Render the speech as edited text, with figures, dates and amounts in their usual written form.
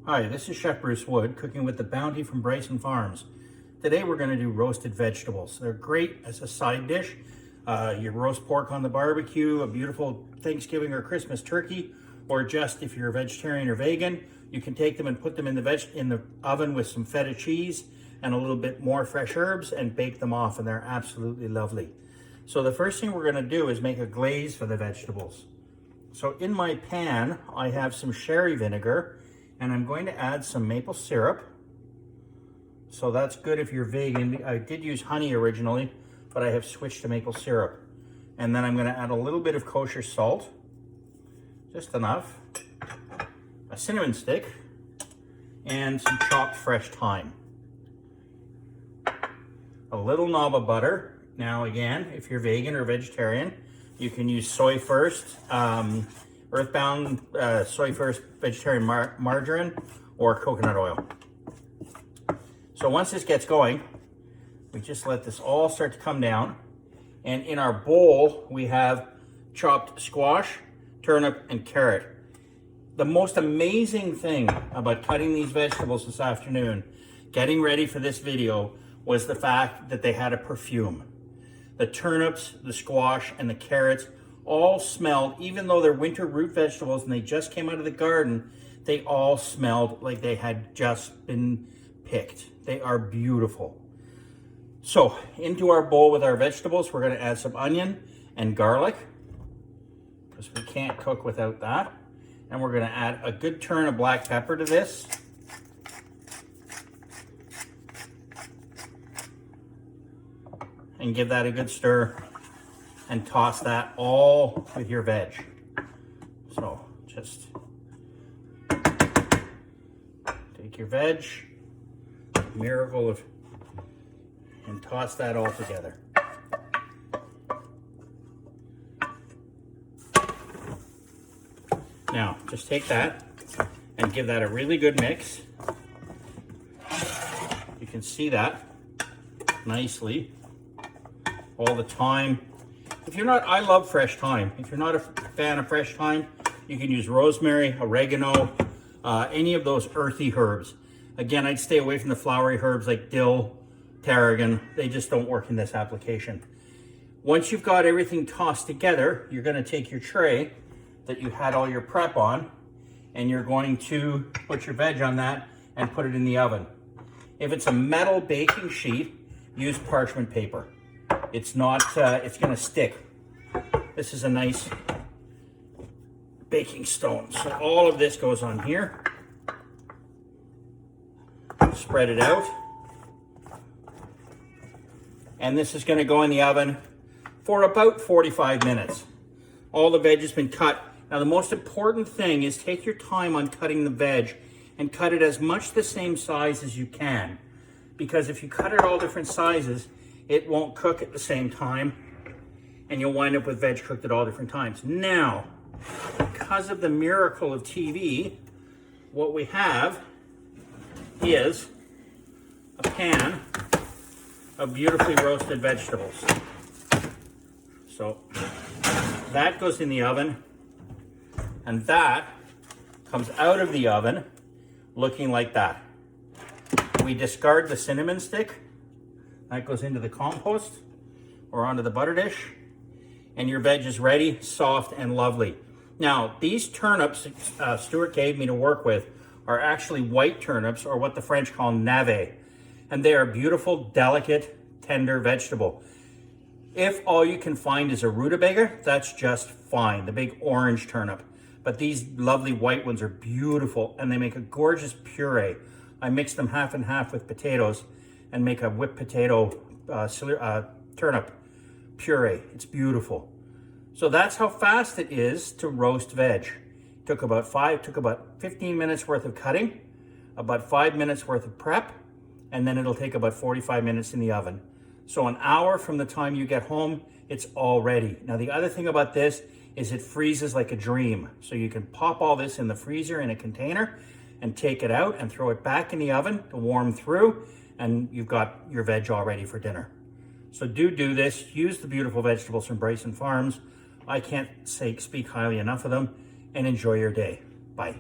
Hi, this is Chef Bruce Wood, cooking with the bounty from Bryson Farms. Today we're going to do roasted vegetables. They're great as a side dish. Your roast pork on the barbecue, a beautiful Thanksgiving or Christmas turkey, or just if you're a vegetarian or vegan, you can take them and put them in the oven with some feta cheese and a little bit more fresh herbs and bake them off, and they're absolutely lovely. So the first thing we're going to do is make a glaze for the vegetables. So in my pan, I have some sherry vinegar, and I'm going to add some maple syrup. So that's good if you're vegan. I did use honey originally, but I have switched to maple syrup. And then I'm going to add a little bit of kosher salt, just enough, a cinnamon stick, and some chopped fresh thyme. A little knob of butter. Now again, if you're vegan or vegetarian, you can use soy first, earthbound soy first vegetarian margarine, or coconut oil. So once this gets going, we just let this all start to come down. And in our bowl, we have chopped squash, turnip, and carrot. The most amazing thing about cutting these vegetables this afternoon, getting ready for this video, was the fact that they had a perfume. The turnips, the squash, and the carrots all smelled, even though they're winter root vegetables and they just came out of the garden, they all smelled like they had just been picked. They are beautiful. So into our bowl with our vegetables, we're going to add some onion and garlic, because we can't cook without that. And we're going to add a good turn of black pepper to this. And give that a good stir and toss that all with your veg. So just take your veg, miracle of, and toss that all together. Now just take that and give that a really good mix. You can see that nicely. All the thyme. If you're not, I love fresh thyme. If you're not a fan of fresh thyme, you can use rosemary, oregano, any of those earthy herbs. Again, I'd stay away from the flowery herbs like dill, tarragon. They just don't work in this application. Once you've got everything tossed together, you're going to take your tray that you had all your prep on, and you're going to put your veg on that and put it in the oven. If it's a metal baking sheet, use parchment paper. It's not, it's going to stick. This is a nice baking stone. So all of this goes on here. Spread it out. And this is going to go in the oven for about 45 minutes. All the veg has been cut. Now the most important thing is take your time on cutting the veg and cut it as much the same size as you can. Because if you cut it all different sizes, it won't cook at the same time, and you'll wind up with veg cooked at all different times. Now, because of the miracle of TV, what we have is a pan of beautifully roasted vegetables. So that goes in the oven, and that comes out of the oven looking like that. We discard the cinnamon stick. That goes into the compost or onto the butter dish, and your veg is ready, soft and lovely. Now, these turnips Stuart gave me to work with are actually white turnips, or what the French call navet, and they are a beautiful, delicate, tender vegetable. If all you can find is a rutabaga, that's just fine, the big orange turnip. But these lovely white ones are beautiful, and they make a gorgeous puree. I mix them half and half with potatoes and make a whipped potato turnip puree. It's beautiful. So that's how fast it is to roast veg. Took about 15 minutes worth of cutting, about 5 minutes worth of prep, and then it'll take about 45 minutes in the oven. So an hour from the time you get home, it's all ready. Now the other thing about this is it freezes like a dream. So you can pop all this in the freezer in a container and take it out and throw it back in the oven to warm through, and you've got your veg all ready for dinner. So do this. Use the beautiful vegetables from Bryson Farms. I can't speak highly enough of them, and enjoy your day. Bye.